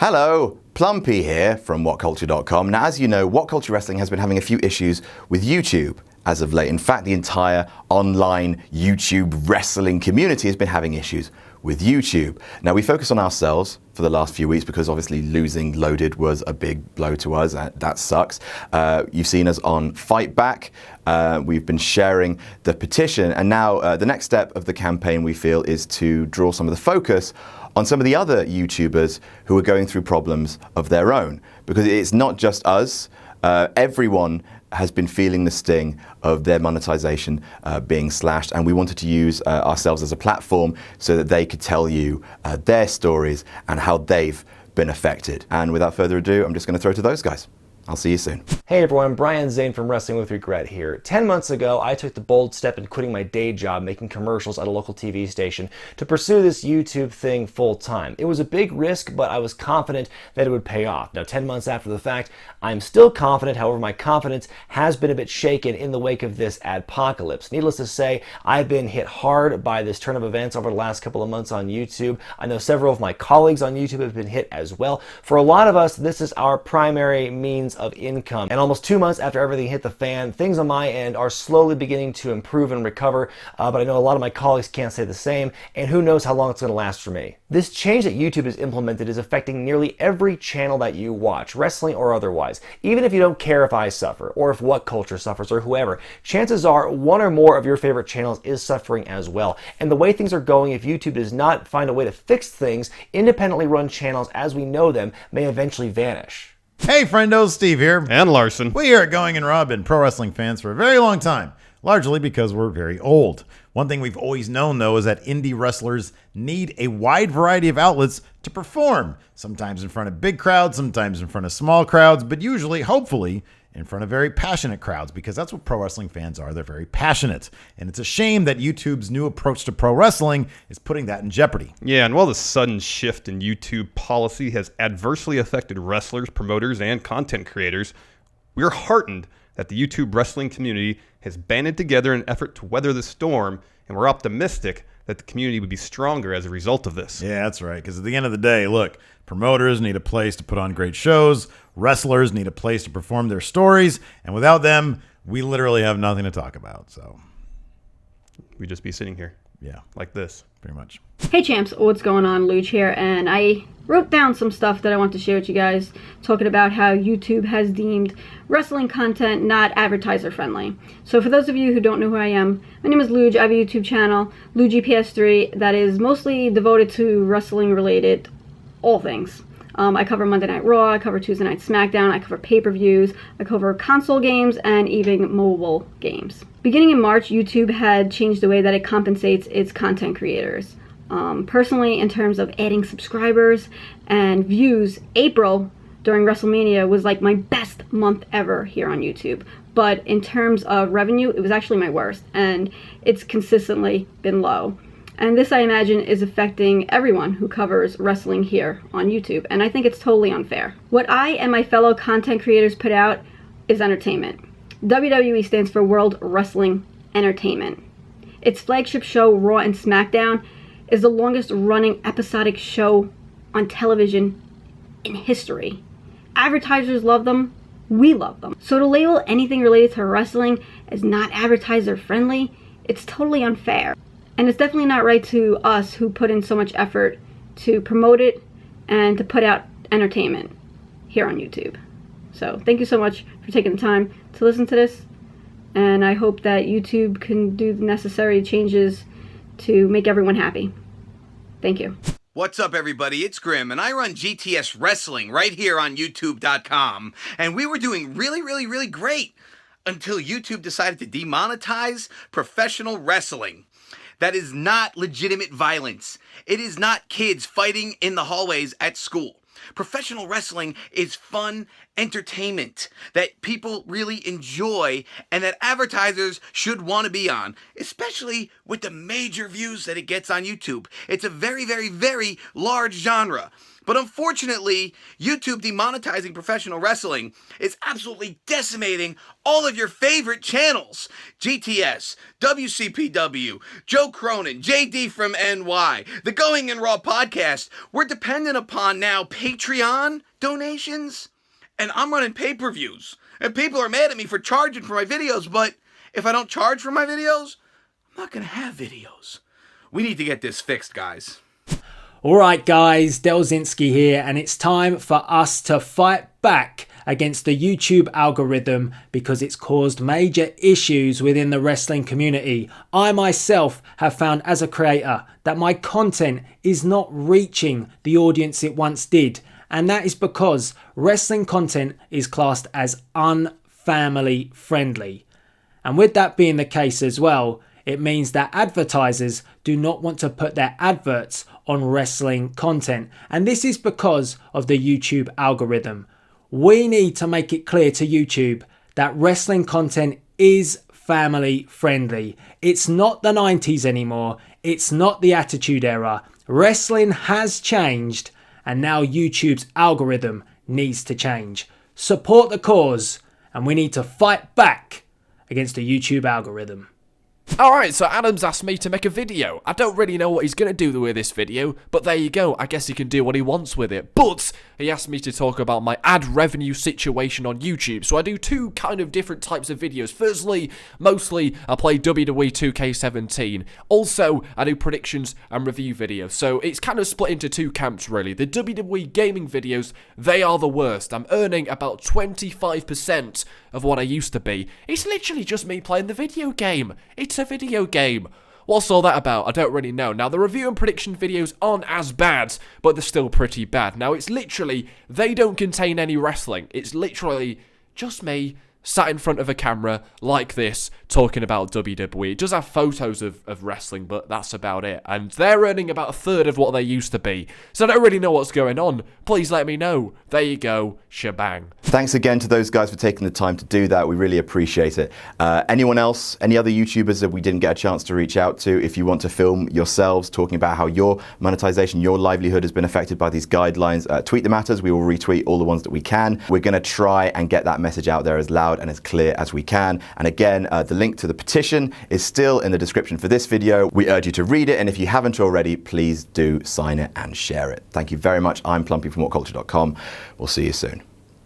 Hello, Plumpy here from WhatCulture.com. Now, as you know, What Culture Wrestling has been having a few issues with YouTube as of late. In fact, the entire online YouTube wrestling community has been having issues with YouTube. Now, we focus on ourselves for the last few weeks because obviously losing Loaded was a big blow to us. That sucks. You've seen us on Fight Back. We've been sharing the petition, and now the next step of the campaign, we feel, is to draw some of the focus on some of the other YouTubers who are going through problems of their own. Because it's not just us. Everyone has been feeling the sting of their monetization being slashed, and we wanted to use ourselves as a platform so that they could tell you their stories and how they've been affected. And without further ado, I'm just going to throw to those guys. I'll see you soon. Hey everyone, Brian Zane from Wrestling With Regret here. 10 months ago, I took the bold step in quitting my day job making commercials at a local TV station to pursue this YouTube thing full time. It was a big risk, but I was confident that it would pay off. Now, 10 months after the fact, I'm still confident. However, my confidence has been a bit shaken in the wake of this adpocalypse. Needless to say, I've been hit hard by this turn of events over the last couple of months on YouTube. I know several of my colleagues on YouTube have been hit as well. For a lot of us, this is our primary means of income. And almost 2 months after everything hit the fan, things on my end are slowly beginning to improve and recover, but I know a lot of my colleagues can't say the same, and who knows how long it's going to last for me. This change that YouTube has implemented is affecting nearly every channel that you watch, wrestling or otherwise. Even if you don't care if I suffer, or if What Culture suffers, or whoever, chances are one or more of your favorite channels is suffering as well. And the way things are going, if YouTube does not find a way to fix things, independently run channels as we know them may eventually vanish. Hey friendos, Steve here. And Larsen. We here at Going and Raw have been pro wrestling fans for a very long time, largely because we're very old. One thing we've always known, though, is that indie wrestlers need a wide variety of outlets to perform, sometimes in front of big crowds, sometimes in front of small crowds, but usually, hopefully, in front of very passionate crowds, because that's what pro wrestling fans are. They're very passionate. And it's a shame that YouTube's new approach to pro wrestling is putting that in jeopardy. Yeah, and while the sudden shift in YouTube policy has adversely affected wrestlers, promoters, and content creators, we're heartened that the YouTube wrestling community has banded together in an effort to weather the storm, and we're optimistic that the community would be stronger as a result of this. Yeah, that's right. Because at the end of the day, look, promoters need a place to put on great shows. Wrestlers need a place to perform their stories. And without them, we literally have nothing to talk about. So We'd just be sitting here. Yeah. Like this. Pretty much. Hey champs, what's going on? Luge here, and I wrote down some stuff that I want to share with you guys, talking about how YouTube has deemed wrestling content not advertiser friendly. So for those of you who don't know who I am, my name is Luge. I have a YouTube channel, LugePS3, that is mostly devoted to wrestling related all things. I cover Monday Night Raw, I cover Tuesday Night SmackDown, I cover pay-per-views, I cover console games, and even mobile games. Beginning in March, YouTube had changed the way that it compensates its content creators. Personally, in terms of adding subscribers and views, April during WrestleMania was like my best month ever here on YouTube. But in terms of revenue, it was actually my worst, and it's consistently been low. And this, I imagine, is affecting everyone who covers wrestling here on YouTube, and I think it's totally unfair. What I and my fellow content creators put out is entertainment. WWE stands for World Wrestling Entertainment. Its flagship show, Raw and SmackDown, is the longest running episodic show on television in history. Advertisers love them, we love them. So to label anything related to wrestling as not advertiser friendly, it's totally unfair. And it's definitely not right to us who put in so much effort to promote it and to put out entertainment here on YouTube. So thank you so much for taking the time to listen to this, and I hope that YouTube can do the necessary changes to make everyone happy. Thank you. What's up, everybody? It's Grim, and I run GTS Wrestling right here on YouTube.com, and we were doing really great until YouTube decided to demonetize professional wrestling. That is not legitimate violence. It is not kids fighting in the hallways at school. Professional wrestling is fun entertainment that people really enjoy and that advertisers should want to be on, especially with the major views that it gets on YouTube. It's a very large genre. But unfortunately, YouTube demonetizing professional wrestling is absolutely decimating all of your favorite channels. GTS, WCPW, Joe Cronin, JD from NY, the Going in Raw podcast. We're dependent upon now Patreon donations, and I'm running pay-per-views. And people are mad at me for charging for my videos, but if I don't charge for my videos, I'm not going to have videos. We need to get this fixed, guys. Alright guys, Delzimsky here, and it's time for us to fight back against the YouTube algorithm because it's caused major issues within the wrestling community. I myself have found as a creator that my content is not reaching the audience it once did, and that is because wrestling content is classed as unfamily friendly. And with that being the case as well, it means that advertisers do not want to put their adverts on wrestling content. And this is because of the YouTube algorithm. We need to make it clear to YouTube that wrestling content is family friendly. It's not the 90s anymore. It's not the Attitude Era. Wrestling has changed, and now YouTube's algorithm needs to change. Support the cause, and we need to fight back against the YouTube algorithm. Alright, so Adam's asked me to make a video. I don't really know what he's going to do with this video, but there you go. I guess he can do what he wants with it. But he asked me to talk about my ad revenue situation on YouTube. So I do two kind of different types of videos. Firstly, mostly I play WWE 2K17. Also, I do predictions and review videos. So it's kind of split into two camps really. The WWE gaming videos, they are the worst. I'm earning about 25% of what I used to be. It's literally just me playing the video game. It's a video game. What's all that about? I don't really know. Now, the review and prediction videos aren't as bad, but they're still pretty bad. Now, it's literally, they don't contain any wrestling. It's literally just me sat in front of a camera like this, talking about WWE. It does have photos of wrestling, but that's about it. And they're earning about a third of what they used to be. So I don't really know what's going on. Please let me know. There you go. Shebang. Thanks again to those guys for taking the time to do that. We really appreciate it. Anyone else, any other YouTubers that we didn't get a chance to reach out to, if you want to film yourselves talking about how your monetization, your livelihood has been affected by these guidelines, tweet them at us. We will retweet all the ones that we can. We're going to try and get that message out there as loud and as clear as we can. And again, the link to the petition is still in the description for this video. We urge you to read it, and if you haven't already, please do sign it and share it. Thank you very much. I'm Plumpy from WhatCulture.com. We'll see you soon.